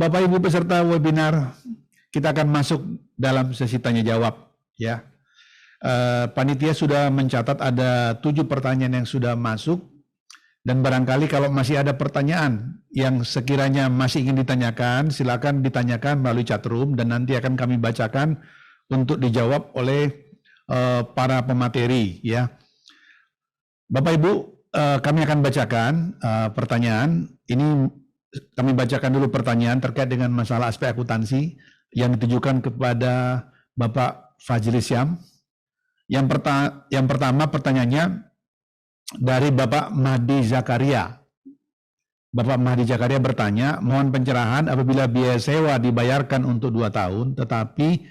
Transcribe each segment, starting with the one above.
Bapak Ibu peserta webinar, kita akan masuk dalam sesi tanya jawab ya. Panitia sudah mencatat ada 7 pertanyaan yang sudah masuk, dan barangkali kalau masih ada pertanyaan yang sekiranya masih ingin ditanyakan, silakan ditanyakan melalui chat room dan nanti akan kami bacakan untuk dijawab oleh para pemateri ya. Bapak Ibu, kami akan bacakan pertanyaan. Ini kami bacakan dulu pertanyaan terkait dengan masalah aspek akuntansi yang ditujukan kepada Bapak Fajri Syam. Yang pertama pertanyaannya dari Bapak Mahdi Zakaria. Bapak Mahdi Zakaria bertanya, mohon pencerahan apabila biaya sewa dibayarkan untuk 2 tahun, tetapi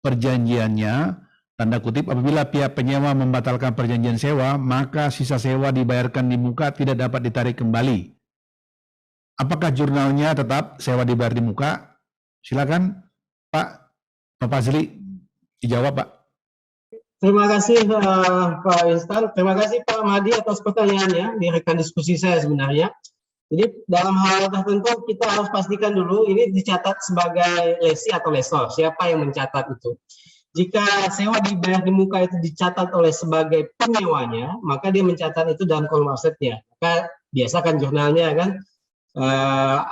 perjanjiannya, tanda kutip, apabila pihak penyewa membatalkan perjanjian sewa, maka sisa sewa dibayarkan di muka tidak dapat ditarik kembali. Apakah jurnalnya tetap sewa dibayar di muka? Silakan Pak Fajri dijawab, Pak. Terima kasih Pak Instan, terima kasih Pak Mahdi atas pertanyaannya di rekan diskusi saya sebenarnya. Jadi dalam hal tertentu kita harus pastikan dulu ini dicatat sebagai lesi atau lesor, siapa yang mencatat itu. Jika sewa dibayar di muka itu dicatat oleh sebagai penyewanya, maka dia mencatat itu dalam kolom asetnya. Maka biasakan jurnalnya kan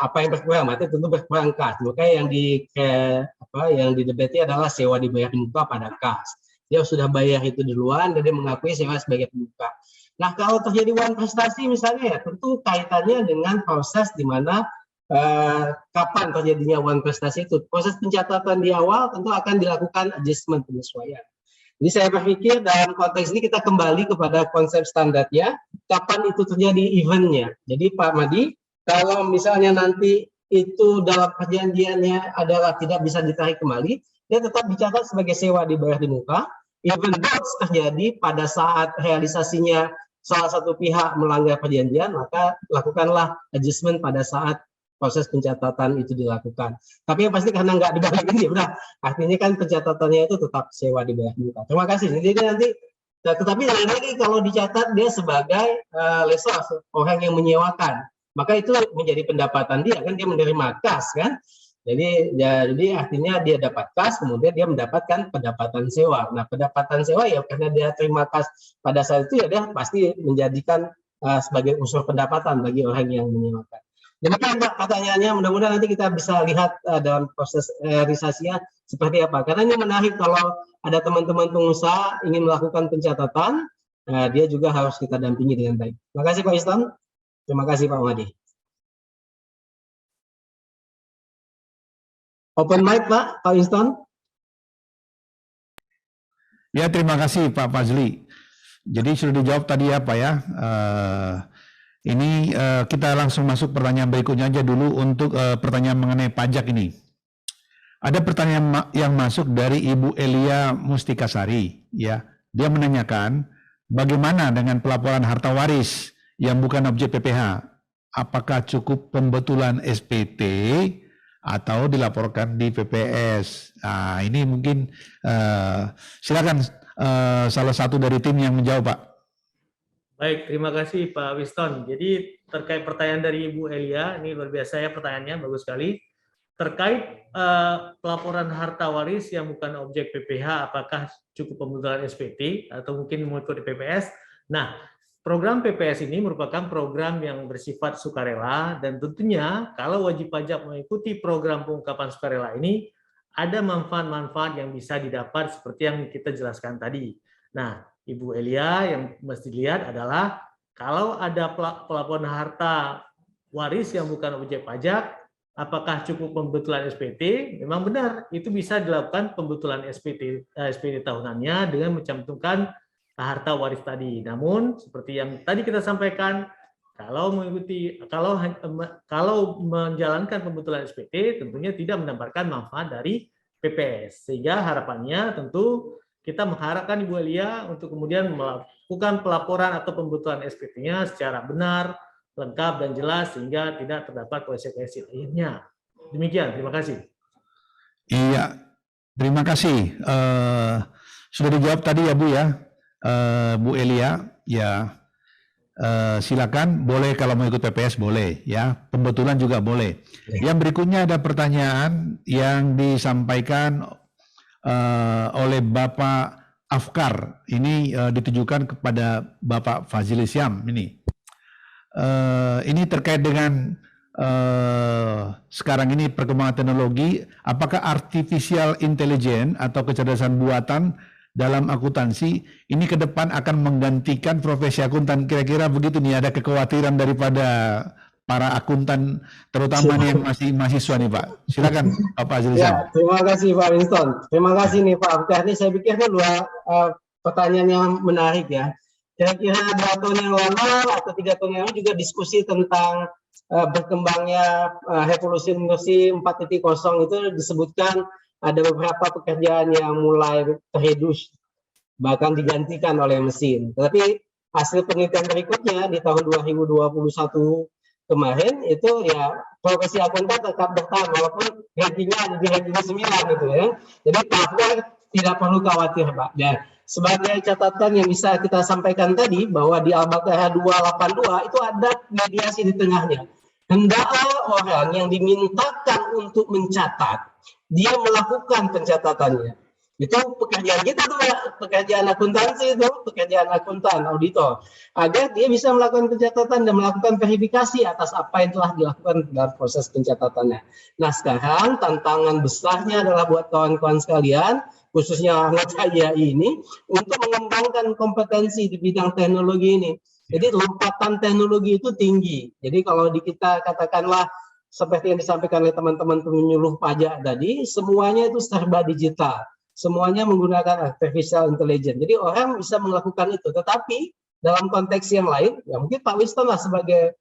apa yang berkurang, berarti tentu berkurang kas. Maka yang didebati adalah sewa dibayar di muka pada kas. Dia sudah bayar itu duluan dan dia mengakui sewa sebagai pemuka. Nah, kalau terjadi uang prestasi misalnya ya tentu kaitannya dengan proses di mana kapan terjadinya uang prestasi itu. Proses pencatatan di awal tentu akan dilakukan adjustment penyesuaian. Jadi saya berpikir dalam konteks ini kita kembali kepada konsep standarnya, kapan itu terjadi eventnya. Jadi Pak Mahdi, kalau misalnya nanti itu dalam perjanjiannya adalah tidak bisa ditarik kembali, dia tetap dicatat sebagai sewa dibayar di muka. Even though terjadi pada saat realisasinya salah satu pihak melanggar perjanjian, maka lakukanlah adjustment pada saat proses pencatatan itu dilakukan. Tapi yang pasti karena nggak dibalikin ya udah, artinya kan pencatatannya itu tetap sewa dibayar di muka. Terima kasih. Jadi nanti, tetapi lagi kalau dicatat dia sebagai lesor, orang yang menyewakan, maka itu menjadi pendapatan dia kan, dia menerima kas kan. Jadi artinya dia dapat kas, kemudian dia mendapatkan pendapatan sewa. Nah, pendapatan sewa ya karena dia terima kas pada saat itu ya dia pasti menjadikan sebagai unsur pendapatan bagi orang yang menyewakan. Demikian Pak pertanyaannya, mudah-mudahan nanti kita bisa lihat dalam proses realisasinya seperti apa. Karena ini menarik kalau ada teman-teman pengusaha ingin melakukan pencatatan, dia juga harus kita dampingi dengan baik. Terima kasih Pak Istan, terima kasih Pak Mahdi. Open mic Pak Instan. Ya, terima kasih Pak Fajri. Jadi sudah dijawab tadi ya Pak ya. Ini kita langsung masuk pertanyaan berikutnya aja dulu untuk pertanyaan mengenai pajak ini. Ada pertanyaan yang masuk dari Ibu Elia Mustikasari ya. Dia menanyakan bagaimana dengan pelaporan harta waris yang bukan objek PPh? Apakah cukup pembetulan SPT atau dilaporkan di PPS? Nah, ini mungkin silakan salah satu dari tim yang menjawab, Pak. Baik, terima kasih Pak Winston. Jadi terkait pertanyaan dari Ibu Elia, ini luar biasa ya pertanyaannya, bagus sekali. Terkait pelaporan harta waris yang bukan objek PPh, apakah cukup pembetulan SPT atau mungkin mengikuti PPS? Nah, program PPS ini merupakan program yang bersifat sukarela dan tentunya kalau wajib pajak mengikuti program pengungkapan sukarela ini ada manfaat-manfaat yang bisa didapat seperti yang kita jelaskan tadi. Nah, Ibu Elia yang mesti dilihat adalah kalau ada pelaporan harta waris yang bukan objek pajak, apakah cukup pembetulan SPT? Memang benar, itu bisa dilakukan pembetulan SPT tahunannya dengan mencantumkan harta waris tadi. Namun seperti yang tadi kita sampaikan, kalau menjalankan pembetulan SPT tentunya tidak mendapatkan manfaat dari PPS. Sehingga harapannya tentu kita mengharapkan Ibu Elia untuk kemudian melakukan pelaporan atau pembetulan SPT-nya secara benar, lengkap dan jelas sehingga tidak terdapat konsekuensi lainnya. Demikian, terima kasih. Iya, terima kasih. Sudah dijawab tadi ya Bu ya, Bu Elia. Ya, silakan, boleh kalau mau ikut PPS boleh ya, pembetulan juga boleh. Yang berikutnya ada pertanyaan yang disampaikan oleh Bapak Afkar. Ini ditujukan kepada Bapak Fazil Syam ini. Ini terkait dengan sekarang ini perkembangan teknologi, apakah artificial intelligence atau kecerdasan buatan dalam akuntansi ini ke depan akan menggantikan profesi akuntan? Kira-kira begitu nih, ada kekhawatiran daripada para akuntan, terutama nih yang masih mahasiswa nih Pak. Silakan Pak Fazil Syam. Ya, terima kasih Pak Winston. Terima kasih nih Pak Afkar. Ini saya pikir ini dua pertanyaan yang menarik ya. Kira-kira 2 tahun yang lalu atau 3 tahun yang lalu juga diskusi tentang berkembangnya revolusi industri 4.0 itu disebutkan ada beberapa pekerjaan yang mulai terreduce, bahkan digantikan oleh mesin. Tetapi hasil penelitian berikutnya di tahun 2021 kemarin itu ya profesi akuntan tetap bertahan walaupun rankingnya ada di ranking 9 gitu ya. Jadi Pak tidak perlu khawatir Pak. Dan sebagai catatan yang bisa kita sampaikan tadi bahwa di Al-Baqarah 282 itu ada mediasi di tengahnya. Hendaklah orang yang dimintakan untuk mencatat, dia melakukan pencatatannya. Itu pekerjaan kita tuh, pekerjaan akuntansi itu, pekerjaan akuntan, auditor. Agar dia bisa melakukan pencatatan dan melakukan verifikasi atas apa yang telah dilakukan dalam proses pencatatannya. Nah sekarang tantangan besarnya adalah buat kawan-kawan sekalian, khususnya anak saya ini, untuk mengembangkan kompetensi di bidang teknologi ini. Jadi lompatan teknologi itu tinggi. Jadi kalau di kita katakanlah seperti yang disampaikan oleh teman-teman penyuluh pajak tadi, semuanya itu serba digital. Semuanya menggunakan artificial intelligence. Jadi orang bisa melakukan itu. Tetapi dalam konteks yang lain, ya mungkin Pak Winston lah sebagai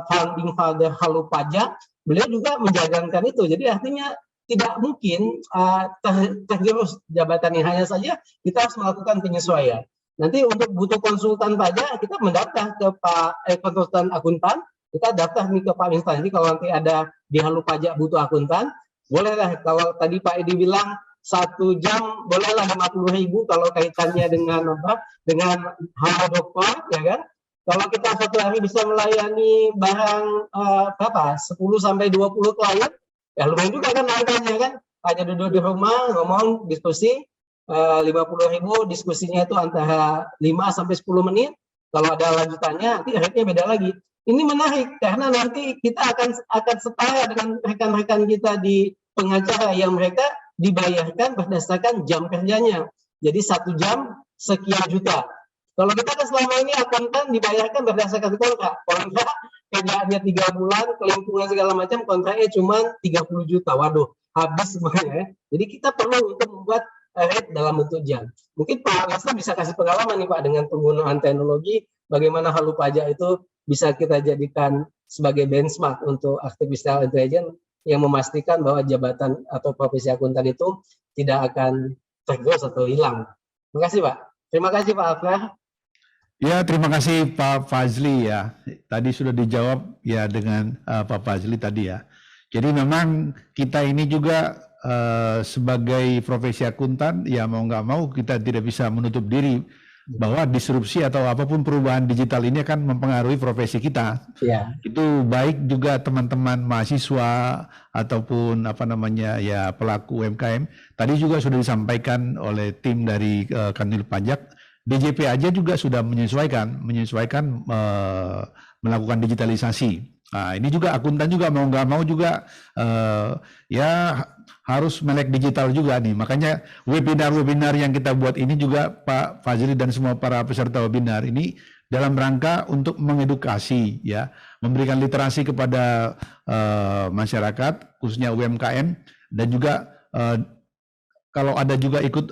founding father Halo Pajak, beliau juga menjalankan itu. Jadi artinya tidak mungkin tergerus jabatannya, hanya saja kita harus melakukan penyesuaian. Nanti untuk butuh konsultan pajak, kita mendaftar ke Pak konsultan akuntan, kita daftar nih ke Pak Winston. Jadi kalau nanti ada di Halo Pajak butuh akuntan, bolehlah. Kalau tadi Pak Edi bilang 1 jam bolehlah 50.000 kalau kaitannya dengan apa? Dengan Halo Dokter, ya kan? Kalau kita 1 hari bisa melayani barang berapa? 10 sampai 20 klien, ya lumayan juga kan harganya kan? Hanya duduk di rumah ngomong diskusi. 50.000 diskusinya itu antara 5 sampai 10 menit. Kalau ada lanjutannya, nanti akhirnya beda lagi. Ini menarik karena nanti kita akan setara dengan rekan-rekan kita di pengacara yang mereka dibayarkan berdasarkan jam kerjanya. Jadi 1 jam sekian juta. Kalau kita kan selama ini akuntan dibayarkan berdasarkan kontrak. Kontrak kerjaannya 3 bulan, kelingkungan segala macam, kontraknya cuma 30 juta. Waduh, habis semuanya. Jadi kita perlu untuk membuat rate dalam bentuk jam. Mungkin Pak Winston bisa kasih pengalaman nih Pak dengan penggunaan teknologi, bagaimana Halo Pajak itu bisa kita jadikan sebagai benchmark untuk artificial intelligence yang memastikan bahwa jabatan atau profesi akuntan itu tidak akan tergerus atau hilang. Terima kasih Pak. Terima kasih Pak Afkar. Ya, terima kasih Pak Fazli ya. Tadi sudah dijawab ya dengan Pak Fazli tadi ya. Jadi memang kita ini juga sebagai profesi akuntan, ya mau nggak mau kita tidak bisa menutup diri bahwa disrupsi atau apapun perubahan digital ini akan mempengaruhi profesi kita. Ya. Itu baik juga teman-teman mahasiswa ataupun apa namanya ya pelaku UMKM. Tadi juga sudah disampaikan oleh tim dari Kanwil Pajak, DJP aja juga sudah menyesuaikan melakukan digitalisasi. Nah, ini juga akuntan juga mau nggak mau juga ya harus melek digital juga nih. Makanya webinar-webinar yang kita buat ini juga Pak Fazli dan semua para peserta webinar ini dalam rangka untuk mengedukasi ya, memberikan literasi kepada masyarakat khususnya UMKM, dan juga kalau ada juga ikut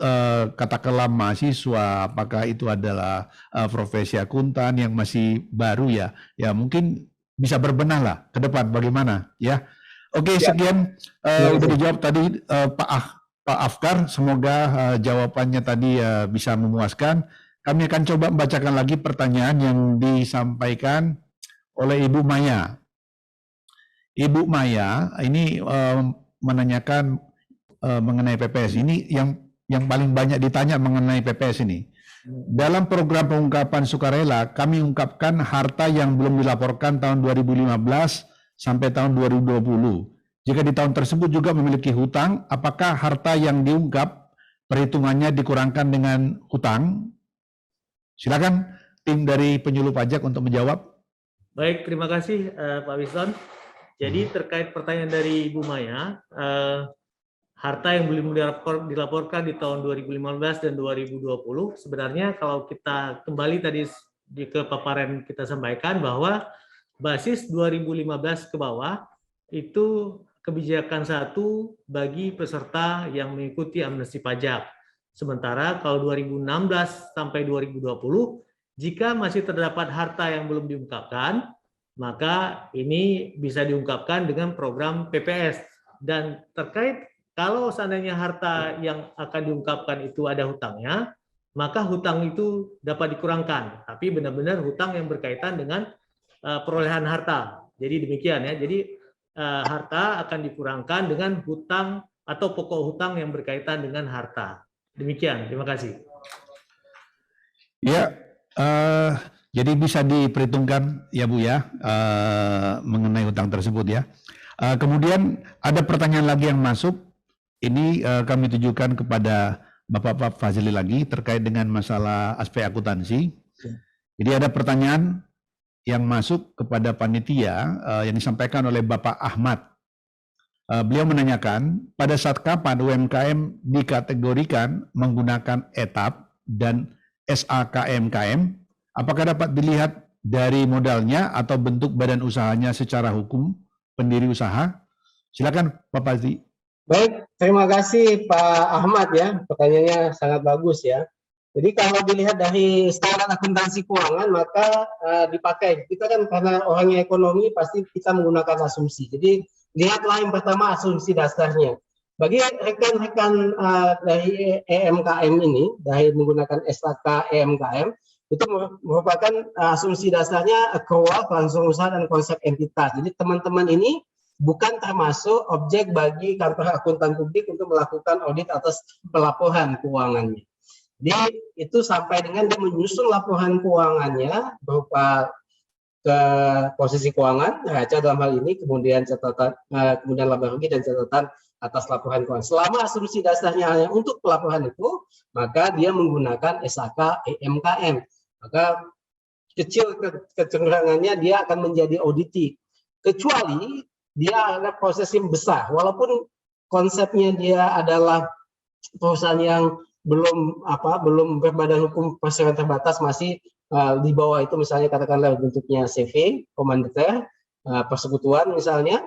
katakanlah mahasiswa, apakah itu adalah profesi akuntan yang masih baru ya, ya mungkin bisa berbenah lah ke depan bagaimana ya. Oke, sekian udah dijawab tadi Pak Afkar. Semoga jawabannya tadi bisa memuaskan. Kami akan coba membacakan lagi pertanyaan yang disampaikan oleh Ibu Maya. Ibu Maya ini menanyakan mengenai PPS. Ini yang paling banyak ditanya mengenai PPS ini. Dalam program pengungkapan sukarela, kami ungkapkan harta yang belum dilaporkan tahun 2015 sampai tahun 2020. Jika di tahun tersebut juga memiliki hutang, apakah harta yang diungkap perhitungannya dikurangkan dengan hutang? Silakan tim dari penyuluh pajak untuk menjawab. Baik, terima kasih Pak Wiston. Jadi terkait pertanyaan dari Ibu Maya, harta yang belum dilaporkan di tahun 2015 dan 2020, sebenarnya kalau kita kembali tadi ke paparan kita sampaikan bahwa basis 2015 ke bawah itu kebijakan satu bagi peserta yang mengikuti amnesti pajak. Sementara kalau 2016 sampai 2020, jika masih terdapat harta yang belum diungkapkan, maka ini bisa diungkapkan dengan program PPS. Dan terkait kalau seandainya harta yang akan diungkapkan itu ada hutangnya, maka hutang itu dapat dikurangkan. Tapi benar-benar hutang yang berkaitan dengan perolehan harta. Jadi demikian ya. Jadi harta akan dikurangkan dengan hutang atau pokok hutang yang berkaitan dengan harta. Demikian. Terima kasih. Ya, jadi bisa diperhitungkan ya Bu ya mengenai hutang tersebut ya. Kemudian ada pertanyaan lagi yang masuk. Ini kami tujukan kepada Bapak Fazli lagi terkait dengan masalah aspek akuntansi. Jadi ada pertanyaan yang masuk kepada panitia yang disampaikan oleh Bapak Ahmad. Beliau menanyakan, pada saat kapan UMKM dikategorikan menggunakan ETAP dan SAKMKM, apakah dapat dilihat dari modalnya atau bentuk badan usahanya secara hukum pendiri usaha? Silakan Pak Fazli. Baik, terima kasih Pak Ahmad ya, pertanyaannya sangat bagus ya. Jadi kalau dilihat dari standar akuntansi keuangan maka dipakai. Kita kan karena orangnya ekonomi pasti kita menggunakan asumsi. Jadi lihatlah yang pertama asumsi dasarnya. Bagi rekan-rekan dari EMKM ini, dari menggunakan SAK EMKM, itu merupakan asumsi dasarnya accrual, langsung usaha, dan konsep entitas. Jadi teman-teman ini bukan termasuk objek bagi kantor akuntan publik untuk melakukan audit atas pelaporan keuangannya. Jadi itu sampai dengan dia menyusun laporan keuangannya berupa ke posisi keuangan, neraca dalam hal ini, kemudian catatan, kemudian laba rugi dan catatan atas laporan keuangan. Selama asumsi dasarnya hanya untuk pelaporan itu, maka dia menggunakan SAK EMKM. Maka kecil kecenderungannya dia akan menjadi auditi. Kecuali dia ada proses yang besar, walaupun konsepnya dia adalah perusahaan yang belum berbadan hukum perseroan terbatas, masih di bawah itu, misalnya katakanlah bentuknya CV, komanditer, persekutuan misalnya,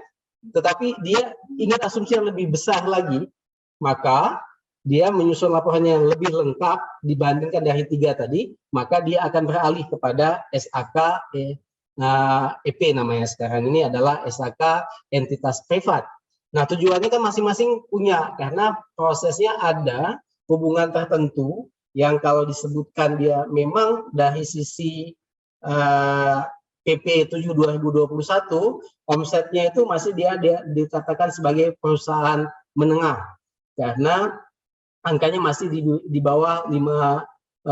tetapi dia ingat asumsi yang lebih besar lagi, maka dia menyusun laporannya yang lebih lengkap dibandingkan dari 3 tadi, maka dia akan beralih kepada SAK EP namanya sekarang ini, adalah SAK entitas privat. Nah tujuannya kan masing-masing punya, karena prosesnya ada hubungan tertentu yang kalau disebutkan dia memang dari sisi PP 7 2021 omsetnya itu masih dia dikatakan sebagai perusahaan menengah karena angkanya masih di bawah 50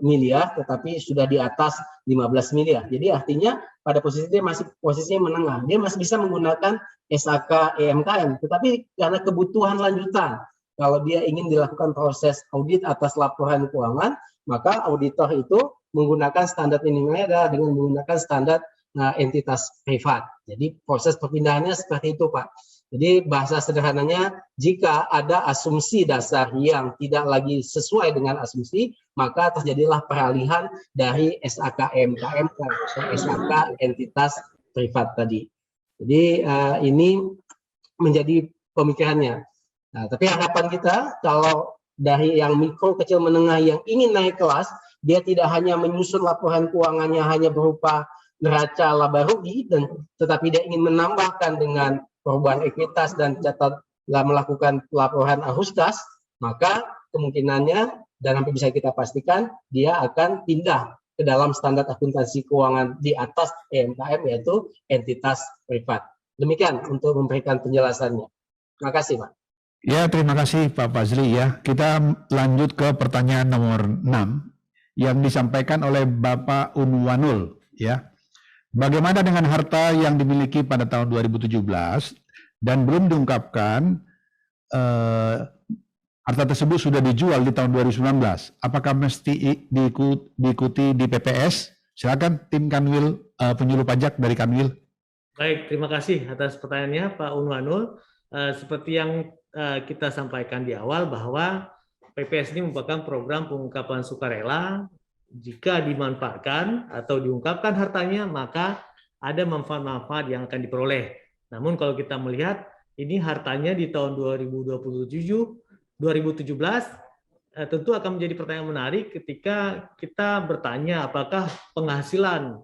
miliar tetapi sudah di atas 15 miliar. Jadi artinya pada posisi dia masih posisinya menengah. Dia masih bisa menggunakan SAK EMKM, tetapi karena kebutuhan lanjutan, kalau dia ingin dilakukan proses audit atas laporan keuangan, maka auditor itu menggunakan standar minimumnya adalah dengan menggunakan standar entitas privat. Jadi proses perpindahannya seperti itu, Pak. Jadi bahasa sederhananya, jika ada asumsi dasar yang tidak lagi sesuai dengan asumsi, maka terjadilah peralihan dari SAK EMKM ke SAK entitas privat tadi. Jadi ini menjadi pemikirannya. Nah, tapi harapan kita kalau dari yang mikro, kecil, menengah yang ingin naik kelas, dia tidak hanya menyusun laporan keuangannya hanya berupa neraca laba rugi, tetapi dia ingin menambahkan dengan perubahan ekuitas dan melakukan laporan arus kas, maka kemungkinannya dan hampir bisa kita pastikan dia akan pindah ke dalam standar akuntansi keuangan di atas EMKM, yaitu entitas privat. Demikian untuk memberikan penjelasannya. Terima kasih, Pak. Ya, terima kasih Pak Fazli ya. Kita lanjut ke pertanyaan nomor 6 yang disampaikan oleh Bapak Unwanul ya. Bagaimana dengan harta yang dimiliki pada tahun 2017 dan belum diungkapkan, harta tersebut sudah dijual di tahun 2019? Apakah mesti diikuti di PPS? Silakan tim Kanwil, penyuluh pajak dari Kanwil. Baik, terima kasih atas pertanyaannya Pak Unwanul. Seperti yang kita sampaikan di awal bahwa PPS ini merupakan program pengungkapan sukarela. Jika dimanfaatkan atau diungkapkan hartanya, maka ada manfaat-manfaat yang akan diperoleh. Namun kalau kita melihat ini hartanya di tahun 2017, tentu akan menjadi pertanyaan menarik ketika kita bertanya apakah penghasilan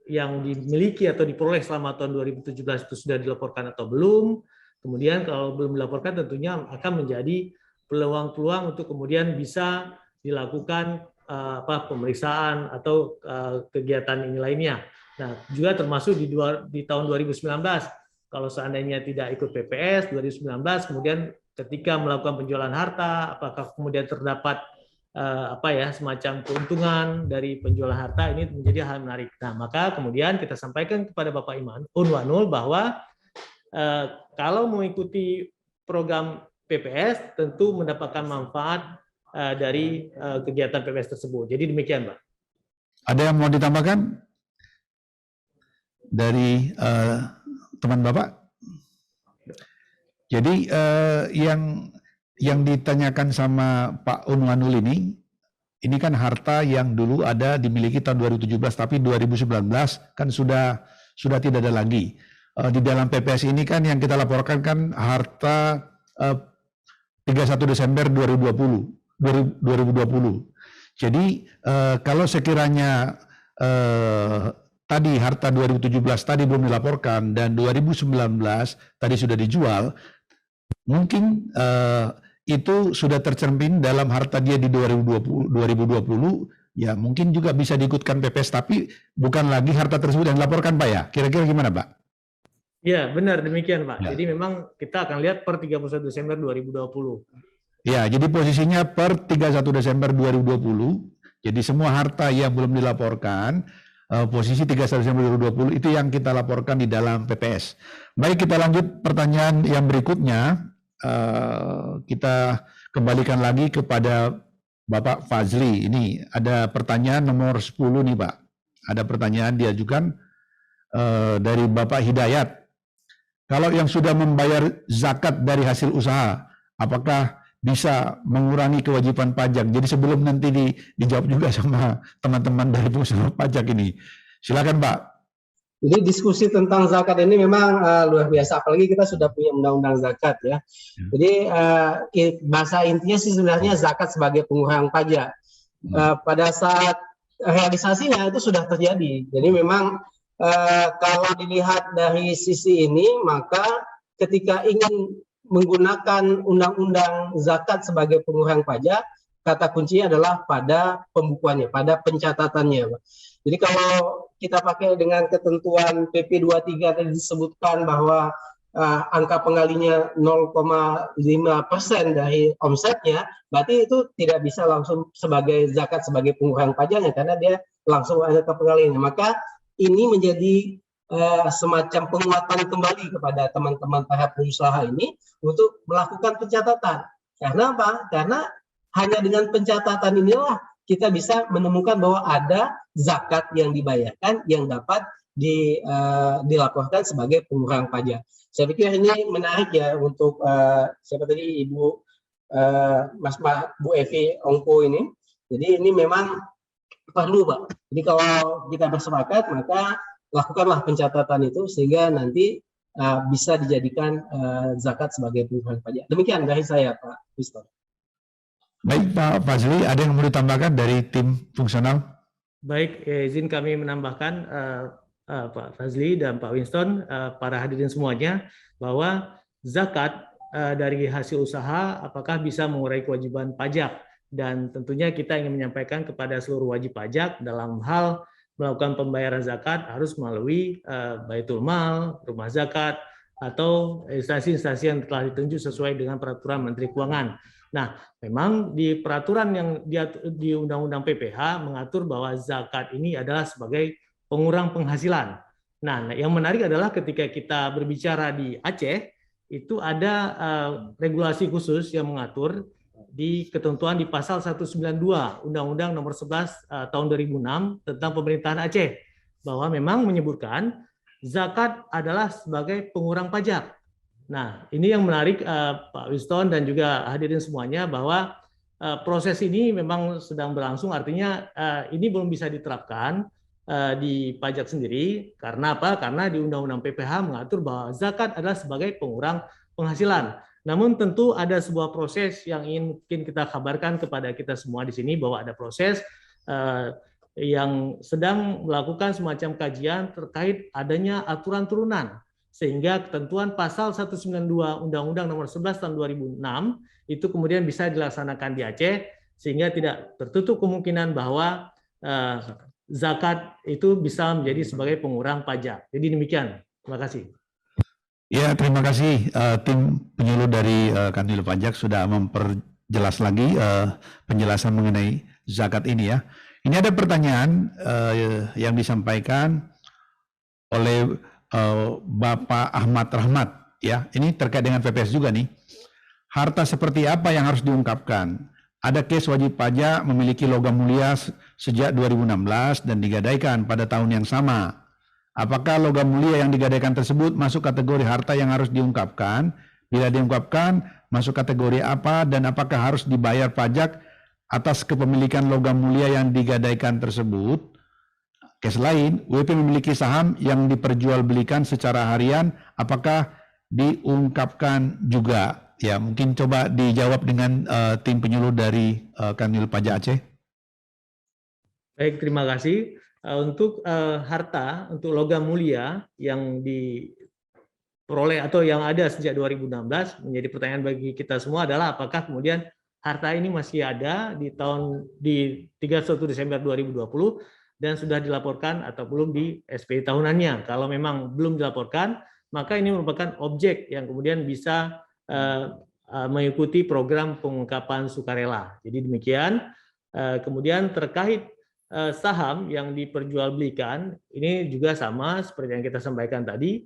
yang dimiliki atau diperoleh selama tahun 2017 itu sudah dilaporkan atau belum. Kemudian kalau belum dilaporkan tentunya akan menjadi peluang-peluang untuk kemudian bisa dilakukan pemeriksaan atau kegiatan ini lainnya. Nah, juga termasuk di tahun 2019 kalau seandainya tidak ikut PPS 2019 kemudian ketika melakukan penjualan harta apakah kemudian terdapat semacam keuntungan dari penjualan harta, ini menjadi hal menarik. Nah, maka kemudian kita sampaikan kepada Bapak Unwanul bahwa kalau mengikuti program PPS tentu mendapatkan manfaat dari kegiatan PPS tersebut. Jadi demikian, Pak. Ada yang mau ditambahkan dari teman Bapak? Jadi yang ditanyakan sama Pak Unwanul ini kan harta yang dulu ada dimiliki tahun 2017, tapi 2019 kan sudah tidak ada lagi. Di dalam PPS ini kan yang kita laporkan kan harta 31 Desember 2020. Jadi kalau sekiranya tadi harta 2017 tadi belum dilaporkan dan 2019 tadi sudah dijual, mungkin itu sudah tercermin dalam harta dia di 2020 ya mungkin juga bisa diikutkan PPS tapi bukan lagi harta tersebut yang dilaporkan Pak ya. Kira-kira gimana Pak? Ya, benar demikian Pak. Ya. Jadi memang kita akan lihat per 31 Desember 2020. Ya, jadi posisinya per 31 Desember 2020. Jadi semua harta yang belum dilaporkan posisi 31 Desember 2020 itu yang kita laporkan di dalam PPS. Baik, kita lanjut pertanyaan yang berikutnya. Kita kembalikan lagi kepada Bapak Fazli. Ini ada pertanyaan nomor 10 nih Pak. Ada pertanyaan diajukan dari Bapak Hidayat. Kalau yang sudah membayar zakat dari hasil usaha, apakah bisa mengurangi kewajiban pajak? Jadi sebelum nanti dijawab juga sama teman-teman dari pengusaha pajak ini. Silakan Pak. Jadi diskusi tentang zakat ini memang luar biasa, apalagi kita sudah punya undang-undang zakat ya. Jadi bahasa intinya sih sebenarnya zakat sebagai pengurangan pajak. Pada saat realisasinya itu sudah terjadi. Jadi memang kalau dilihat dari sisi ini, maka ketika ingin menggunakan undang-undang zakat sebagai pengurangan pajak, kata kuncinya adalah pada pembukuannya, pada pencatatannya. Jadi kalau kita pakai dengan ketentuan PP 23 tadi disebutkan bahwa angka pengalinya 0,5% dari omsetnya, berarti itu tidak bisa langsung sebagai zakat sebagai pengurangan pajaknya karena dia langsung ada pengaliannya. Maka ini menjadi semacam penguatan kembali kepada teman-teman para pengusaha ini untuk melakukan pencatatan. Karena apa? Karena hanya dengan pencatatan inilah kita bisa menemukan bahwa ada zakat yang dibayarkan yang dapat dilaporkan sebagai pengurangan pajak. Saya pikir ini menarik ya untuk siapa tadi Ibu Bu Evi Ongko ini. Jadi ini memang perlu Pak. Jadi kalau kita bersepakat maka lakukanlah pencatatan itu sehingga nanti bisa dijadikan zakat sebagai pengurangan pajak. Demikian dari saya Pak Wisto. Baik Pak Fazli, ada yang mau ditambahkan dari tim fungsional? Baik, izin kami menambahkan Pak Fazli dan Pak Winston, para hadirin semuanya, bahwa zakat dari hasil usaha apakah bisa mengurangi kewajiban pajak. Dan tentunya kita ingin menyampaikan kepada seluruh wajib pajak dalam hal melakukan pembayaran zakat harus melalui Baitul Mal, rumah zakat, atau instansi-instansi yang telah ditunjuk sesuai dengan peraturan Menteri Keuangan. Nah, memang di peraturan yang di Undang-Undang PPH mengatur bahwa zakat ini adalah sebagai pengurang penghasilan. Nah, yang menarik adalah ketika kita berbicara di Aceh, itu ada regulasi khusus yang mengatur di ketentuan di pasal 192 Undang-Undang Nomor 11 tahun 2006 tentang pemerintahan Aceh, bahwa memang menyebutkan zakat adalah sebagai pengurang pajak. Nah, ini yang menarik Pak Winston dan juga hadirin semuanya, bahwa proses ini memang sedang berlangsung, artinya ini belum bisa diterapkan di pajak sendiri. Karena apa? Karena di Undang-Undang PPH mengatur bahwa zakat adalah sebagai pengurang penghasilan. Namun tentu ada sebuah proses yang ingin kita kabarkan kepada kita semua di sini, bahwa ada proses yang sedang melakukan semacam kajian terkait adanya aturan turunan, sehingga ketentuan pasal 192 Undang-Undang Nomor 11 tahun 2006 itu kemudian bisa dilaksanakan di Aceh, sehingga tidak tertutup kemungkinan bahwa zakat itu bisa menjadi sebagai pengurang pajak. Jadi demikian. Terima kasih. Ya, terima kasih tim penyuluh dari Kanwil Pajak sudah memperjelas lagi penjelasan mengenai zakat ini ya. Ini ada pertanyaan yang disampaikan oleh Bapak Ahmad Rahmat ya. Ini terkait dengan PPS juga nih. Harta seperti apa yang harus diungkapkan? Ada case wajib pajak memiliki logam mulia sejak 2016 dan digadaikan pada tahun yang sama. Apakah logam mulia yang digadaikan tersebut masuk kategori harta yang harus diungkapkan? Bila diungkapkan, masuk kategori apa dan apakah harus dibayar pajak atas kepemilikan logam mulia yang digadaikan tersebut? Case lain, WP memiliki saham yang diperjualbelikan secara harian, apakah diungkapkan juga? Ya, mungkin coba dijawab dengan tim penyuluh dari Kanwil Pajak Aceh. Baik, terima kasih. Untuk harta, untuk logam mulia yang diperoleh atau yang ada sejak 2016, menjadi pertanyaan bagi kita semua adalah apakah kemudian harta ini masih ada di 31 Desember 2020 dan sudah dilaporkan atau belum di SPI tahunannya. Kalau memang belum dilaporkan, maka ini merupakan objek yang kemudian bisa mengikuti program pengungkapan sukarela. Jadi demikian. Kemudian terkait saham yang diperjualbelikan, ini juga sama seperti yang kita sampaikan tadi,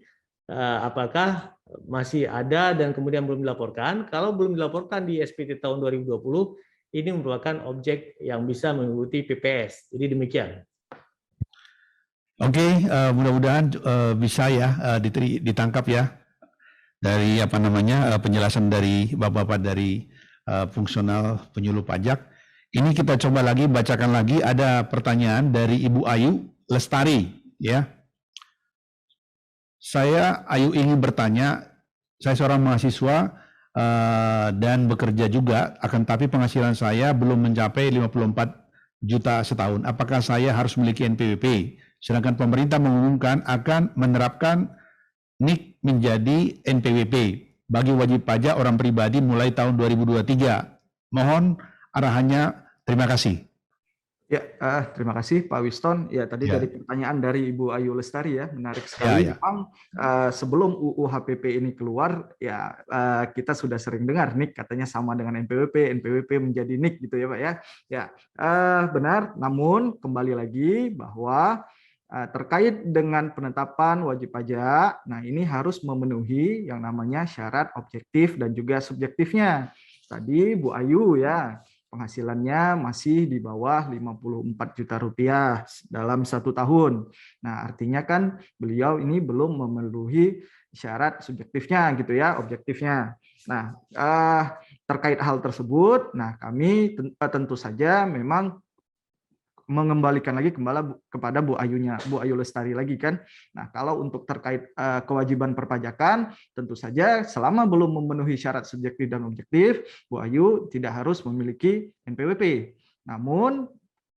apakah masih ada dan kemudian belum dilaporkan. Kalau belum dilaporkan di SPT tahun 2020, ini merupakan objek yang bisa mengikuti PPS. Jadi demikian. Oke, mudah-mudahan bisa ya ditangkap ya dari penjelasan dari bapak-bapak dari fungsional penyuluh pajak. Ini kita coba lagi bacakan lagi, ada pertanyaan dari Ibu Ayu Lestari ya. Saya Ayu ingin bertanya, saya seorang mahasiswa dan bekerja juga, akan tapi penghasilan saya belum mencapai 54 juta setahun. Apakah saya harus memiliki NPWP? Sedangkan pemerintah mengumumkan akan menerapkan NIK menjadi NPWP bagi wajib pajak orang pribadi mulai tahun 2023. Mohon arahannya, terima kasih. Ya, terima kasih Pak Winston. Ya, tadi dari pertanyaan dari Ibu Ayu Lestari ya, menarik sekali. Memang sebelum UU HPP ini keluar, ya kita sudah sering dengar NIK katanya sama dengan NPWP, NPWP menjadi NIK gitu ya Pak ya. Ya, benar. Namun kembali lagi bahwa terkait dengan penetapan wajib pajak, nah ini harus memenuhi yang namanya syarat objektif dan juga subjektifnya. Tadi Bu Ayu ya, penghasilannya masih di bawah 54 juta rupiah dalam 1 tahun. Nah, artinya kan beliau ini belum memenuhi syarat subjektifnya gitu ya, objektifnya. Nah, terkait hal tersebut, nah kami tentu saja memang mengembalikan lagi kepada Bu Ayu Lestari lagi kan. Nah, kalau untuk terkait kewajiban perpajakan, tentu saja selama belum memenuhi syarat subjektif dan objektif, Bu Ayu tidak harus memiliki NPWP. Namun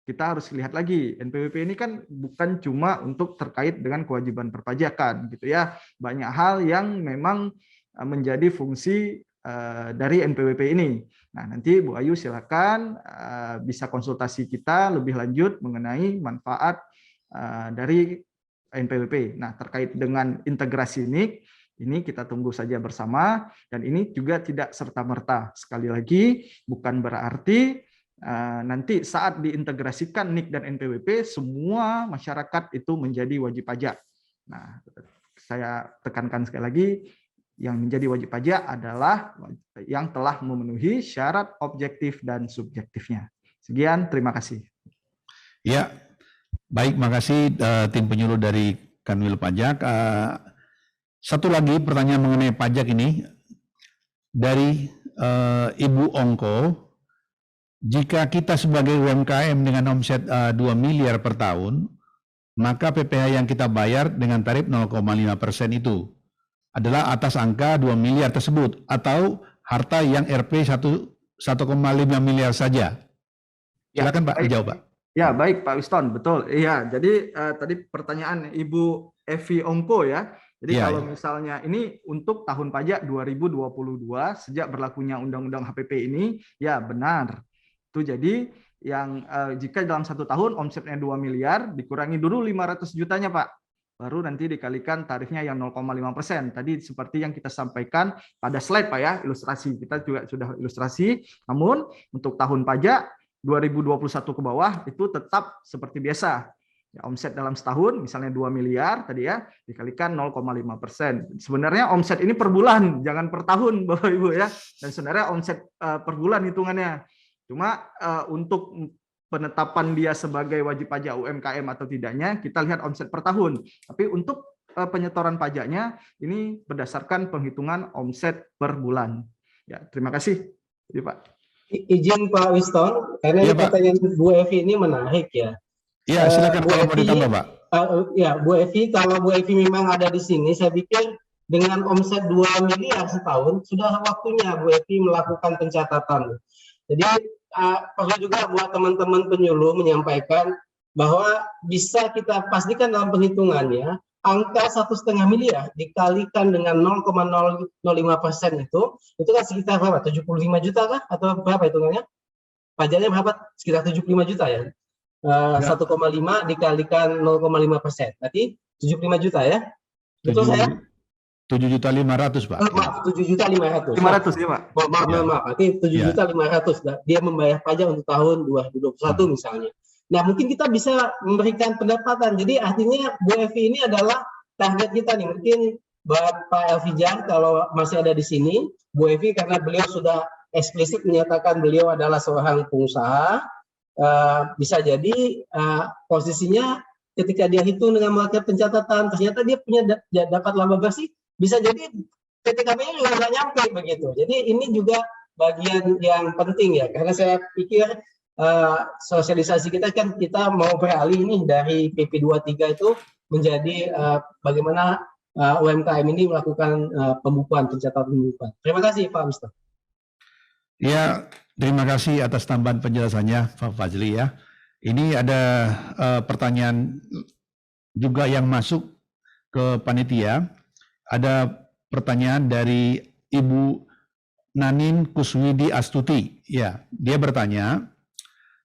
kita harus lihat lagi, NPWP ini kan bukan cuma untuk terkait dengan kewajiban perpajakan gitu ya. Banyak hal yang memang menjadi fungsi dari NPWP ini. Nah, nanti Bu Ayu silakan bisa konsultasi kita lebih lanjut mengenai manfaat dari NPWP. Nah, terkait dengan integrasi NIK, Ini kita tunggu saja bersama, dan ini juga tidak serta-merta. Sekali lagi, bukan berarti nanti saat diintegrasikan NIK dan NPWP, semua masyarakat itu menjadi wajib pajak. Nah, saya tekankan sekali lagi, yang menjadi wajib pajak adalah yang telah memenuhi syarat objektif dan subjektifnya. Sekian, terima kasih. Ya, baik, makasih tim penyuluh dari Kanwil Pajak. Satu lagi pertanyaan mengenai pajak ini dari Ibu Ongko. Jika kita sebagai UMKM dengan omset 2 miliar per tahun, maka PPh yang kita bayar dengan tarif 0,5% itu adalah atas angka 2 miliar tersebut atau harta yang Rp 1,5 miliar saja. Silakan Pak, dijawab Pak. Ya, baik Pak Wiston, betul. Iya, jadi tadi pertanyaan Ibu Evi Ongko ya. Jadi kalau misalnya ini untuk tahun pajak 2022 sejak berlakunya Undang-Undang HPP ini, ya benar. Itu jadi yang jika dalam 1 tahun omsetnya 2 miliar, dikurangi dulu 500 jutanya Pak. Baru nanti dikalikan tarifnya yang 0,5%. Tadi seperti yang kita sampaikan pada slide Pak ya, ilustrasi. Kita juga sudah ilustrasi. Namun untuk tahun pajak 2021 ke bawah itu tetap seperti biasa. Ya, omset dalam setahun misalnya 2 miliar tadi ya, dikalikan 0,5%. Sebenarnya omset ini per bulan, jangan per tahun Bapak Ibu ya. Dan sebenarnya omset per bulan hitungannya. Cuma untuk penetapan dia sebagai wajib pajak UMKM atau tidaknya, kita lihat omset per tahun. Tapi untuk penyetoran pajaknya ini berdasarkan penghitungan omset per bulan. Ya, terima kasih. Jadi, Pak. Izin Pak Wiston, karena Ya, pertanyaan Bu Evi ini menarik ya. Iya, silakan kalau mau ditambah, Pak. Ya, Bu Evi, kalau Bu Evi memang ada di sini, saya pikir dengan omset 2 miliar setahun, sudah waktunya Bu Evi melakukan pencatatan. Jadi, perlu juga buat teman-teman penyuluh menyampaikan bahwa bisa kita pastikan dalam perhitungannya, angka 1,5 miliar dikalikan dengan 0,005% itu kan sekitar berapa? 75 juta kah? Atau berapa hitungannya? Pajaknya berapa? Sekitar 75 juta ya? 1,5 dikalikan 0,5%. Berarti 75 juta ya? Betul saya? 7.500.000 Pak. Maaf, 7.500.000. 500 ya Pak. Maaf. Berarti 7.500.000 dia membayar pajak untuk tahun 2021 misalnya. Nah, mungkin kita bisa memberikan pendapatan. Jadi artinya Bu Evi ini adalah target kita nih. Mungkin buat Pak Elvijar kalau masih ada di sini, Bu Evi karena beliau sudah eksplisit menyatakan beliau adalah seorang pengusaha, bisa jadi posisinya ketika dia hitung dengan melakukan pencatatan, ternyata dia punya dapat laba bersih, bisa jadi PTKP-nya juga nggak nyampe begitu. Jadi ini juga bagian yang penting ya, karena saya pikir sosialisasi kita kan kita mau beralih nih dari PP 23 itu menjadi bagaimana UMKM ini melakukan pembukuan, pencatatan pembukuan. Terima kasih Pak Mister. Ya, terima kasih atas tambahan penjelasannya Pak Fazli ya. Ini ada pertanyaan juga yang masuk ke panitia. Ada pertanyaan dari Ibu Nanin Kuswidi Astuti. Ya, dia bertanya,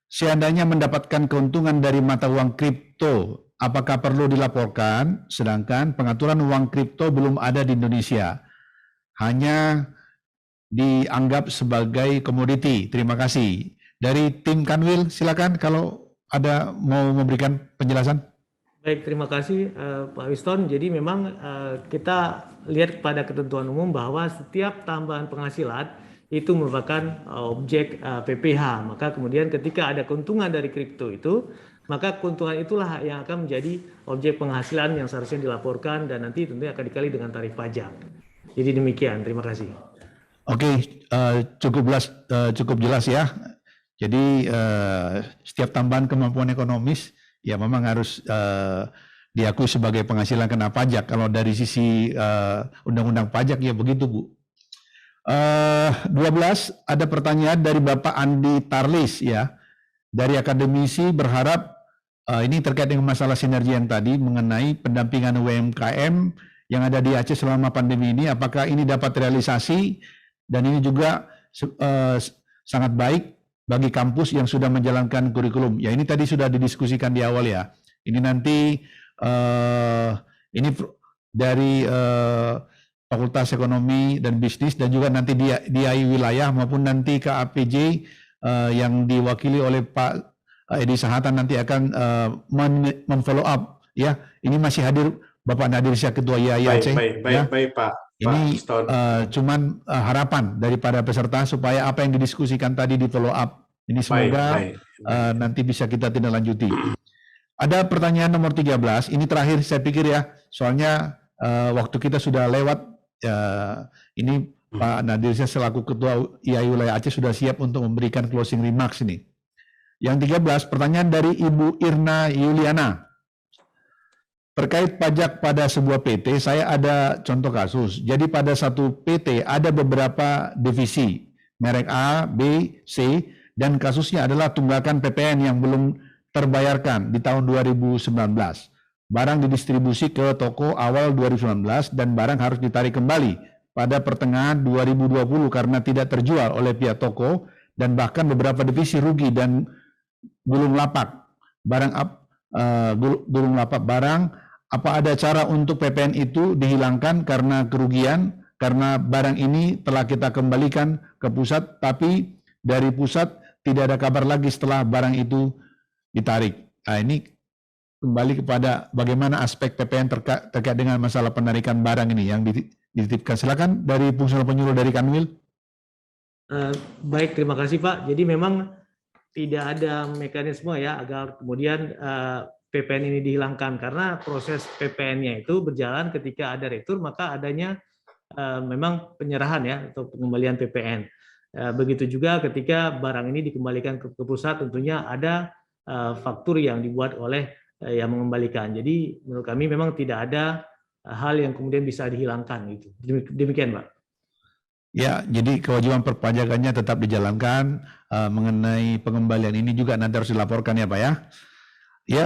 seandainya mendapatkan keuntungan dari mata uang kripto, apakah perlu dilaporkan? Sedangkan pengaturan uang kripto belum ada di Indonesia. Hanya dianggap sebagai komoditi. Terima kasih. Dari tim Kanwil, silakan kalau ada mau memberikan penjelasan. Baik, terima kasih Pak Wiston. Jadi memang kita lihat pada ketentuan umum bahwa setiap tambahan penghasilan itu merupakan objek PPh. Maka kemudian ketika ada keuntungan dari kripto itu, maka keuntungan itulah yang akan menjadi objek penghasilan yang seharusnya dilaporkan dan nanti tentunya akan dikali dengan tarif pajak. Jadi demikian, terima kasih. Oke, cukup jelas ya. Jadi setiap tambahan kemampuan ekonomis ya memang harus diakui sebagai penghasilan kena pajak. Kalau dari sisi undang-undang pajak ya begitu Bu. 12 ada pertanyaan dari Bapak Andi Tarlis ya. Dari akademisi berharap ini terkait dengan masalah sinergi yang tadi mengenai pendampingan UMKM yang ada di Aceh selama pandemi ini. Apakah ini dapat realisasi? Dan ini juga sangat baik bagi kampus yang sudah menjalankan kurikulum. Ya ini tadi sudah didiskusikan di awal ya. Ini nanti ini dari Fakultas Ekonomi dan Bisnis, dan juga nanti DI Wilayah maupun nanti KAPJ yang diwakili oleh Pak Edi Sahatan nanti akan memfollow up ya. Ini masih hadir Bapak Nadir Syah, Ketua IAI Aceh. Baik Pak. Ini cuman harapan daripada peserta supaya apa yang didiskusikan tadi di follow up. Ini semoga nanti bisa kita tindak lanjuti. Ada pertanyaan nomor 13, ini terakhir saya pikir ya, soalnya waktu kita sudah lewat. Ini Pak Nadir Syah selaku Ketua IAI Wilayah Aceh sudah siap untuk memberikan closing remarks ini. Yang 13, pertanyaan dari Ibu Irna Yuliana. Terkait pajak pada sebuah PT, saya ada contoh kasus. Jadi pada satu PT ada beberapa divisi, merek A, B, C, dan kasusnya adalah tunggakan PPN yang belum terbayarkan di tahun 2019. Barang didistribusi ke toko awal 2019 dan barang harus ditarik kembali pada pertengahan 2020 karena tidak terjual oleh pihak toko, dan bahkan beberapa divisi rugi dan gulung lapak. Gulung lapak barang, apa ada cara untuk PPN itu dihilangkan karena kerugian, karena barang ini telah kita kembalikan ke pusat, tapi dari pusat tidak ada kabar lagi setelah barang itu ditarik. Nah, ini kembali kepada bagaimana aspek PPN terkait dengan masalah penarikan barang ini yang dititipkan. Silakan dari fungsional penyuluh dari Kanwil. Baik, terima kasih Pak. Jadi memang tidak ada mekanisme ya agar kemudian PPN ini dihilangkan, karena proses PPN-nya itu berjalan ketika ada retur, maka adanya memang penyerahan ya atau pengembalian PPN. Begitu juga ketika barang ini dikembalikan ke pusat, tentunya ada faktur yang dibuat oleh yang mengembalikan. Jadi menurut kami memang tidak ada hal yang kemudian bisa dihilangkan itu. Demikian, Pak. Ya, jadi kewajiban perpajakannya tetap dijalankan. Mengenai pengembalian ini juga nanti harus dilaporkan ya Pak ya. Ya,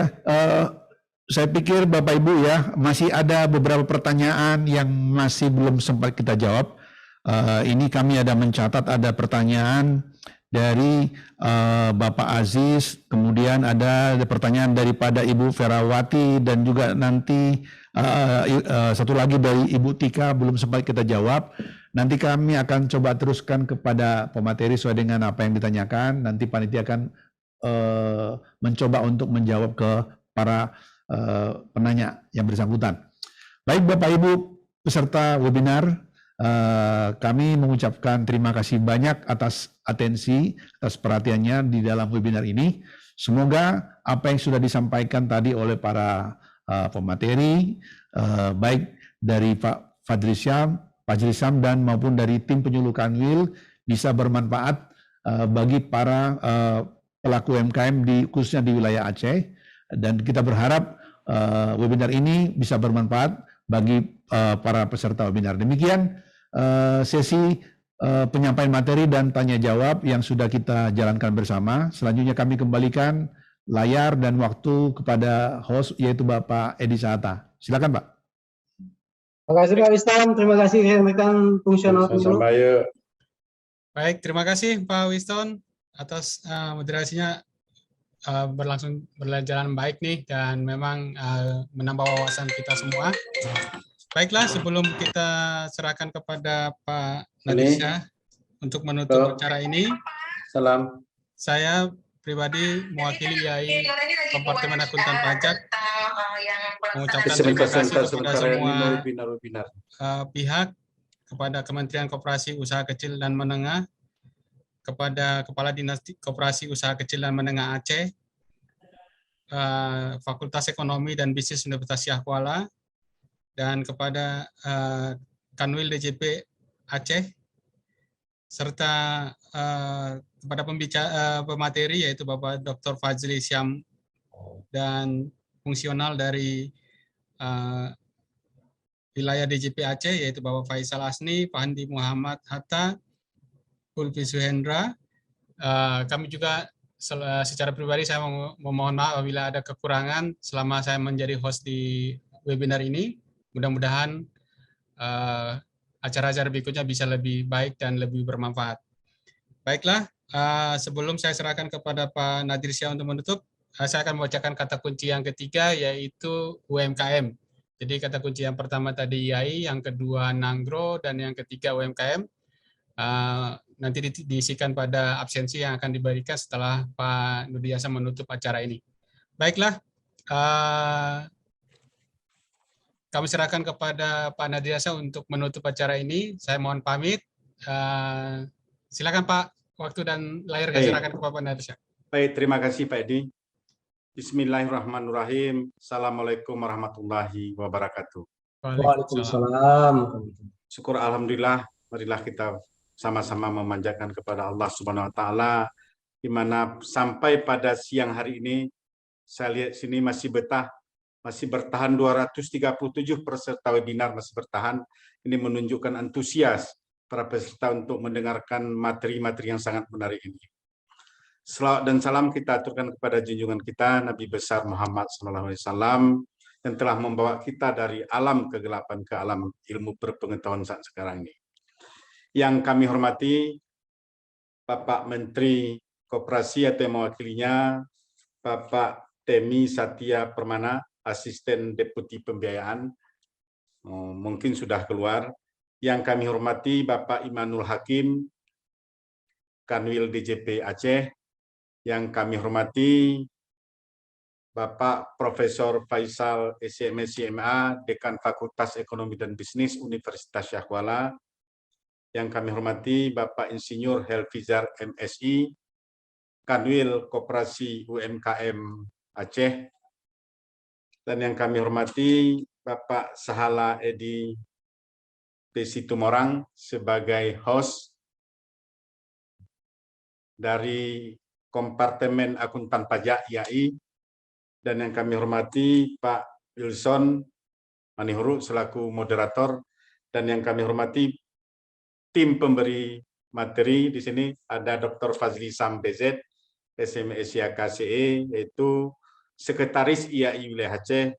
saya pikir Bapak Ibu ya, masih ada beberapa pertanyaan yang masih belum sempat kita jawab. Ini kami ada mencatat ada pertanyaan dari Bapak Aziz, kemudian ada pertanyaan daripada Ibu Ferawati, dan juga nanti satu lagi dari Ibu Tika belum sempat kita jawab. Nanti kami akan coba teruskan kepada pemateri sesuai dengan apa yang ditanyakan. Nanti panitia akan mencoba untuk menjawab ke para penanya yang bersangkutan. Baik Bapak Ibu peserta webinar, kami mengucapkan terima kasih banyak atas atensi, atas perhatiannya di dalam webinar ini. Semoga apa yang sudah disampaikan tadi oleh para pemateri, baik dari Pak Fadli Syam, Pak Jrisam, dan maupun dari tim penyuluh Kanwil, bisa bermanfaat bagi para pelaku UMKM khususnya di wilayah Aceh. Dan kita berharap webinar ini bisa bermanfaat bagi para peserta webinar. Demikian sesi penyampaian materi dan tanya jawab yang sudah kita jalankan bersama. Selanjutnya kami kembalikan layar dan waktu kepada host, yaitu Bapak Edi Sahata. Silakan Pak. Terima kasih Pak Wiston, terima kasih rekan fungsional penyuluh. Baik, terima kasih Pak Wiston atas moderasinya, berjalan baik nih, dan memang menambah wawasan kita semua. Baiklah, sebelum kita serahkan kepada Pak Nadir Syah untuk menutup acara ini, saya pribadi mewakili IAI Kompartemen Akuntan Pajak mengucapkan terima kasih kepada semua pihak, kepada Kementerian Koperasi Usaha Kecil dan Menengah, kepada Kepala Dinas Koperasi Usaha Kecil dan Menengah Aceh, Fakultas Ekonomi dan Bisnis Universitas Syah Kuala, dan kepada Kanwil DJP Aceh, serta kepada pemateri yaitu Bapak Dr. Fadzli Syam dan fungsional dari wilayah DJP Aceh yaitu Bapak Faisal Asni, Pak Handi Muhammad Hatta, Ulfi Suhendra. Kami juga secara pribadi saya memohon maaf apabila ada kekurangan selama saya menjadi host di webinar ini. Mudah-mudahan acara-acara berikutnya bisa lebih baik dan lebih bermanfaat. Baiklah, sebelum saya serahkan kepada Pak Nadir Syah untuk menutup, saya akan membacakan kata kunci yang ketiga, yaitu UMKM. Jadi kata kunci yang pertama tadi IAI, yang kedua Nanggrow, dan yang ketiga UMKM. Nanti diisikan pada absensi yang akan diberikan setelah Pak Nurdiasa menutup acara ini. Baiklah, kami serahkan kepada Pak Nurdiasa untuk menutup acara ini. Saya mohon pamit. Silakan Pak, waktu dan layar kami serahkan kepada Pak Nurdiasa. Baik, terima kasih Pak Edi. Bismillahirrahmanirrahim. Assalamualaikum warahmatullahi wabarakatuh. Waalaikumsalam. Syukur alhamdulillah, marilah kita sama-sama memanjatkan kepada Allah Subhanahu wa taala, di mana sampai pada siang hari ini saya lihat sini masih bertahan 237 peserta webinar masih bertahan. Ini menunjukkan antusias para peserta untuk mendengarkan materi-materi yang sangat menarik ini. Selawat dan salam kita aturkan kepada junjungan kita Nabi besar Muhammad SAW yang telah membawa kita dari alam kegelapan ke alam ilmu berpengetahuan saat sekarang ini. Yang kami hormati Bapak Menteri Koperasi atau yang mewakilinya, Bapak Temi Satya Permana, Asisten Deputi Pembiayaan, mungkin sudah keluar. Yang kami hormati Bapak Imanul Hakim, Kanwil DJP Aceh. Yang kami hormati Bapak Profesor Faisal SMSCMA, Dekan Fakultas Ekonomi dan Bisnis Universitas Syah Kuala. Yang kami hormati Bapak Insinyur Helvizar MSI, Kanwil Koperasi UMKM Aceh. Dan yang kami hormati Bapak Sahala Edi Situmorang sebagai host dari Kompartemen Akuntan Pajak IAI, dan yang kami hormati Pak Wilson Manihuru selaku moderator, dan yang kami hormati tim pemberi materi. Di sini ada Dr. Fazli Sam BZ, SMSIA KCE, yaitu Sekretaris IAI Wilayah Aceh,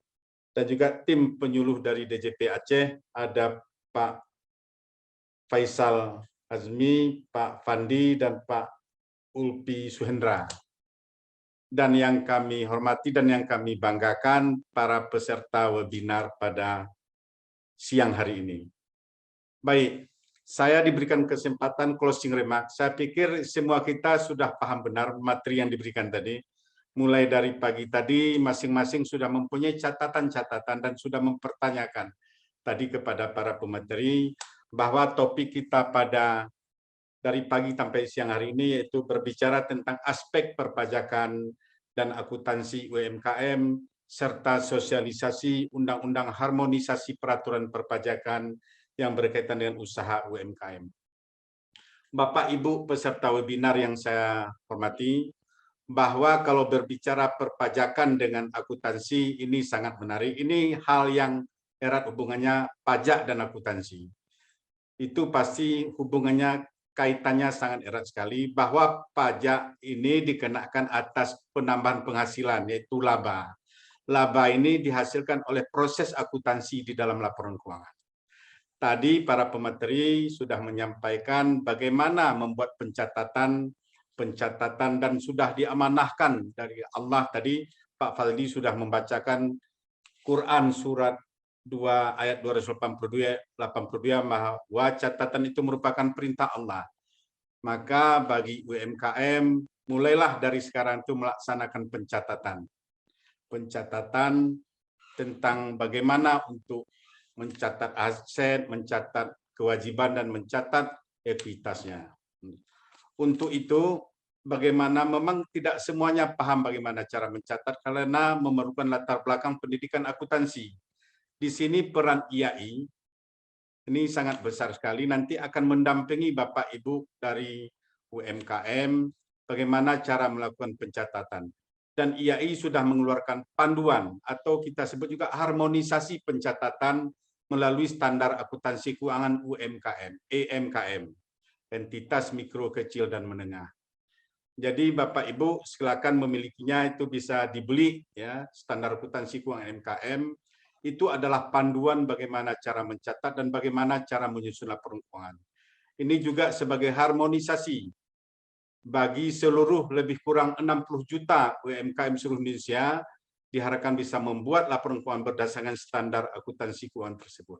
dan juga tim penyuluh dari DJP Aceh, ada Pak Faisal Azmi, Pak Fandi, dan Pak Ulpi Suhendra. Dan yang kami hormati dan yang kami banggakan para peserta webinar pada siang hari ini. Baik, saya diberikan kesempatan closing remark. Saya pikir semua kita sudah paham benar materi yang diberikan tadi. Mulai dari pagi tadi masing-masing sudah mempunyai catatan-catatan dan sudah mempertanyakan tadi kepada para pemateri bahwa topik kita pada dari pagi sampai siang hari ini yaitu berbicara tentang aspek perpajakan dan akuntansi UMKM serta sosialisasi undang-undang harmonisasi peraturan perpajakan yang berkaitan dengan usaha UMKM. Bapak Ibu peserta webinar yang saya hormati, bahwa kalau berbicara perpajakan dengan akuntansi ini sangat menarik. Ini hal yang erat hubungannya pajak dan akuntansi. Itu pasti hubungannya kaitannya sangat erat sekali, bahwa pajak ini dikenakan atas penambahan penghasilan, yaitu laba. Laba ini dihasilkan oleh proses akuntansi di dalam laporan keuangan. Tadi para pemateri sudah menyampaikan bagaimana membuat pencatatan dan sudah diamanahkan dari Allah. Tadi Pak Faldi sudah membacakan Quran surat 2 ayat 282 bahwa catatan itu merupakan perintah Allah. Maka bagi UMKM mulailah dari sekarang itu melaksanakan pencatatan tentang bagaimana untuk mencatat aset, mencatat kewajiban dan mencatat ekuitasnya. Untuk itu bagaimana memang tidak semuanya paham bagaimana cara mencatat karena memerlukan latar belakang pendidikan akuntansi. Di sini peran IAI ini sangat besar sekali, nanti akan mendampingi Bapak Ibu dari UMKM bagaimana cara melakukan pencatatan. Dan IAI sudah mengeluarkan panduan atau kita sebut juga harmonisasi pencatatan melalui standar akuntansi keuangan UMKM, EMKM, entitas mikro, kecil, dan menengah. Jadi Bapak Ibu silakan memilikinya, itu bisa dibeli ya, standar akuntansi keuangan UMKM. Itu adalah panduan bagaimana cara mencatat dan bagaimana cara menyusun laporan keuangan. Ini juga sebagai harmonisasi bagi seluruh lebih kurang 60 juta UMKM seluruh Indonesia diharapkan bisa membuat laporan keuangan berdasarkan standar akuntansi keuangan tersebut.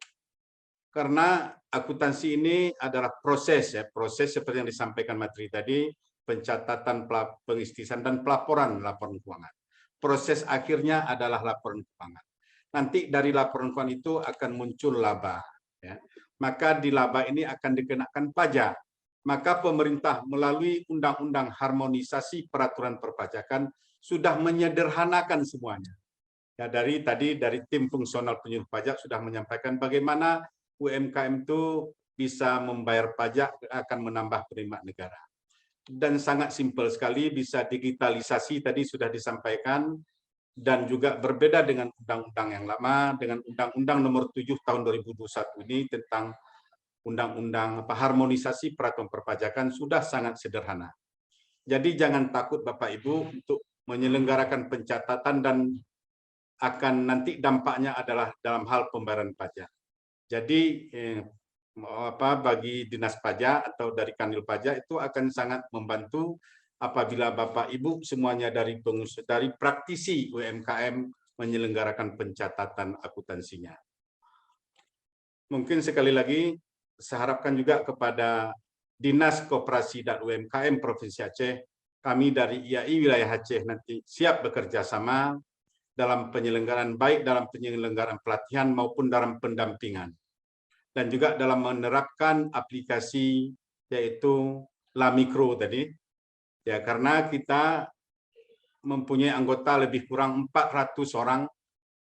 Karena akuntansi ini adalah proses seperti yang disampaikan materi tadi, pencatatan, pengistisan dan pelaporan laporan keuangan. Proses akhirnya adalah laporan keuangan. Nanti dari laporan keuangan itu akan muncul laba, ya. Maka di laba ini akan dikenakan pajak. Maka pemerintah melalui Undang-Undang Harmonisasi Peraturan Perpajakan sudah menyederhanakan semuanya. Ya, dari tim fungsional penyuluh pajak sudah menyampaikan bagaimana UMKM itu bisa membayar pajak akan menambah penerimaan negara. Dan sangat simpel sekali, bisa digitalisasi tadi sudah disampaikan, dan juga berbeda dengan undang-undang yang lama, dengan Undang-Undang Nomor 7 Tahun 2021 ini tentang Undang-Undang Harmonisasi Peraturan Perpajakan sudah sangat sederhana. Jadi jangan takut Bapak Ibu untuk menyelenggarakan pencatatan dan akan nanti dampaknya adalah dalam hal pembayaran pajak. Jadi bagi dinas pajak atau dari kanwil pajak itu akan sangat membantu apabila Bapak Ibu semuanya dari pengusaha, dari praktisi UMKM menyelenggarakan pencatatan akuntansinya. Mungkin sekali lagi saya harapkan juga kepada Dinas Koperasi dan UMKM Provinsi Aceh, kami dari IAI Wilayah Aceh nanti siap bekerja sama dalam penyelenggaraan, baik dalam penyelenggaraan pelatihan maupun dalam pendampingan. Dan juga dalam menerapkan aplikasi yaitu LaMikro tadi, ya, karena kita mempunyai anggota lebih kurang 400 orang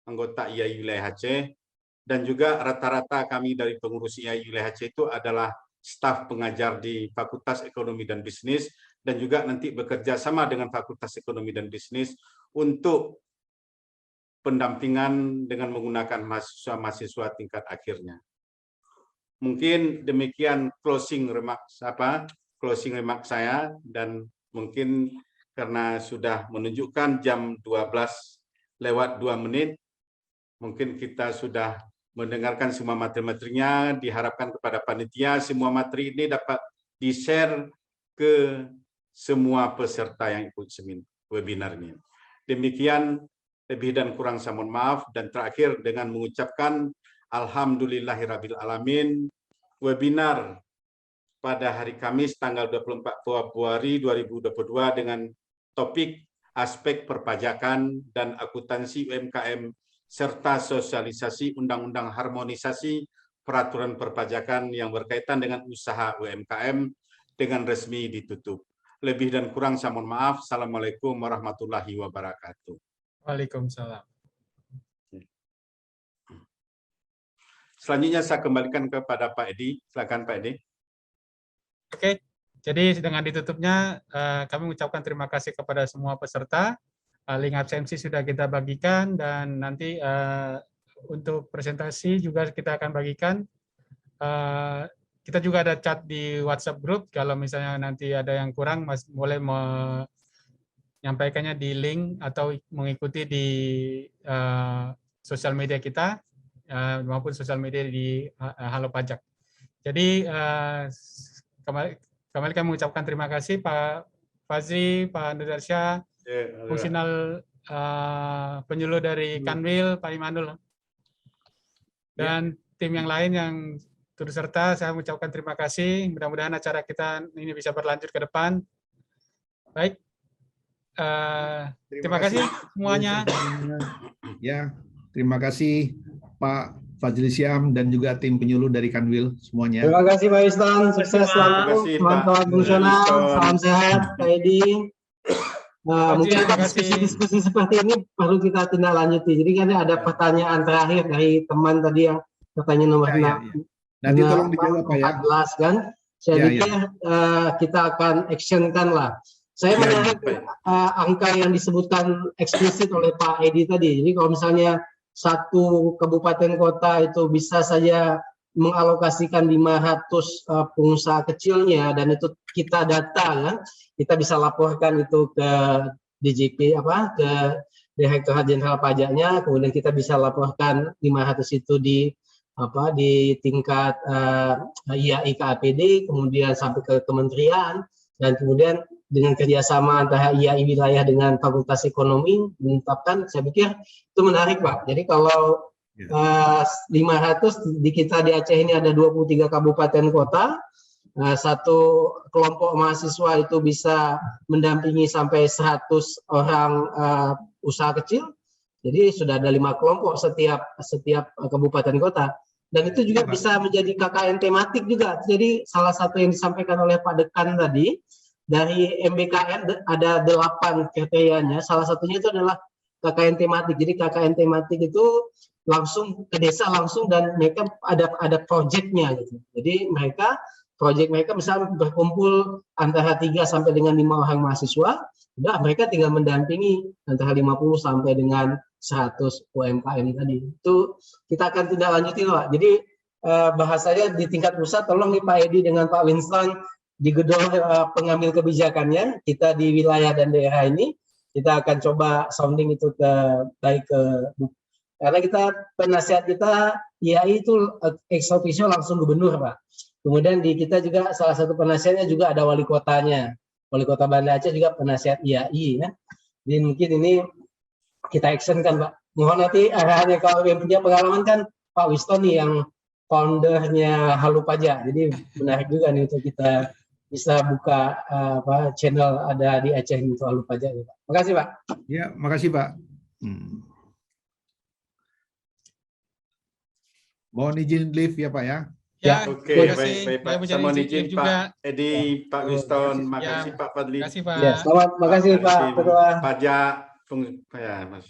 anggota IAI Wilayah Aceh, dan juga rata-rata kami dari pengurus IAI Wilayah Aceh itu adalah staf pengajar di Fakultas Ekonomi dan Bisnis, dan juga nanti bekerja sama dengan Fakultas Ekonomi dan Bisnis untuk pendampingan dengan menggunakan mahasiswa-mahasiswa tingkat akhirnya. Mungkin demikian closing remark saya, dan mungkin karena sudah menunjukkan jam 12:02, mungkin kita sudah mendengarkan semua materi-materinya. Diharapkan kepada panitia semua materi ini dapat di-share ke semua peserta yang ikut webinar ini. Demikian, lebih dan kurang saya mohon maaf, dan terakhir dengan mengucapkan Alhamdulillahirabbil alamin, webinar pada hari Kamis tanggal 24 Februari 2022 dengan topik aspek perpajakan dan akuntansi UMKM serta sosialisasi Undang-Undang Harmonisasi Peraturan Perpajakan yang berkaitan dengan usaha UMKM dengan resmi ditutup. Lebih dan kurang saya mohon maaf. Assalamualaikum warahmatullahi wabarakatuh. Waalaikumsalam. Selanjutnya saya kembalikan kepada Pak Edi. Silakan Pak Edi. Oke, jadi dengan ditutupnya kami mengucapkan terima kasih kepada semua peserta. Link absensi sudah kita bagikan, dan nanti untuk presentasi juga kita akan bagikan. Kita juga ada chat di WhatsApp group. Kalau misalnya nanti ada yang kurang, boleh menyampaikannya di link atau mengikuti di sosial media kita maupun sosial media di Halo Pajak. Jadi kembali kami mengucapkan terima kasih Pak Fazri, Pak Nudarsyah, fungsional penyuluh dari Kanwil, Pak Imanul, dan tim yang lain yang turut serta. Saya mengucapkan terima kasih. Mudah-mudahan acara kita ini bisa berlanjut ke depan. Baik, terima kasih semuanya. Ya, terima kasih Pak Fazli Syam dan juga tim penyuluh dari Kanwil semuanya. Terima kasih Pak Wiston, sukses selalu, teman-teman fungsional, salam sehat, Pak Edi. Mungkin diskusi seperti ini perlu kita tindak lanjuti. Jadi kan ada pertanyaan terakhir dari teman tadi yang pertanyaan nomor 6. Nanti tolong dijawab Pak ya. 14 kan. Saya pikir kita akan actionkan lah. Saya menarik angka yang disebutkan eksplisit oleh Pak Edi tadi. Jadi kalau misalnya satu kabupaten kota itu bisa saja mengalokasikan 500 pengusaha kecilnya, dan itu kita data kan, kita bisa laporkan itu ke DJP ke Direktorat Jenderal Pajaknya, kemudian kita bisa laporkan 500 itu di tingkat IAI KAPD, kemudian sampai ke kementerian, dan kemudian dengan kerjasama antara IAI wilayah dengan Fakultas Ekonomi menetapkan, saya pikir itu menarik Pak. Jadi kalau 500 di kita di Aceh ini ada 23 kabupaten kota, satu kelompok mahasiswa itu bisa mendampingi sampai 100 orang usaha kecil. Jadi sudah ada 5 kelompok setiap kabupaten kota. Dan itu juga bisa menjadi KKN tematik juga. Jadi salah satu yang disampaikan oleh Pak Dekan tadi, dari MBKN ada 8 kriterianya. Salah satunya itu adalah KKN tematik. Jadi KKN tematik itu langsung ke desa langsung dan mereka ada proyeknya gitu. Jadi proyek mereka misalnya berkumpul antara 3 sampai dengan 5 orang mahasiswa, udah mereka tinggal mendampingi antara 50 sampai dengan 100 UMKM tadi. Itu kita akan tindak lanjuti Pak. Jadi bahasanya di tingkat pusat, tolong nih Pak Edi dengan Pak Winston di gedung pengambil kebijakannya, kita di wilayah dan daerah ini, kita akan coba sounding itu karena kita penasihat kita IAI itu ex officio langsung gubernur Pak. Kemudian di kita juga salah satu penasihatnya juga ada wali kotanya. Wali kota Banda Aceh juga penasihat IAI ya. Jadi mungkin ini kita action kan Pak. Mohon nanti arahannya, kalau yang punya pengalaman kan Pak Winston nih yang foundernya Halo Pajak. Jadi menarik juga nih untuk kita bisa buka channel ada di Aceh untuk Halo Pajak ya Pak. Makasih Pak. Ya, makasih Pak. Mohon izin live ya Pak ya. Ya, Oke, terima kasih. baik Pak. Saya Saya mohon izin izin juga. Pak Edi, Pak Winston, makasih Pak Fadli. Terima kasih Pak. Ya, selamat, makasih Pak Ketua. Pajak, ya, Mas.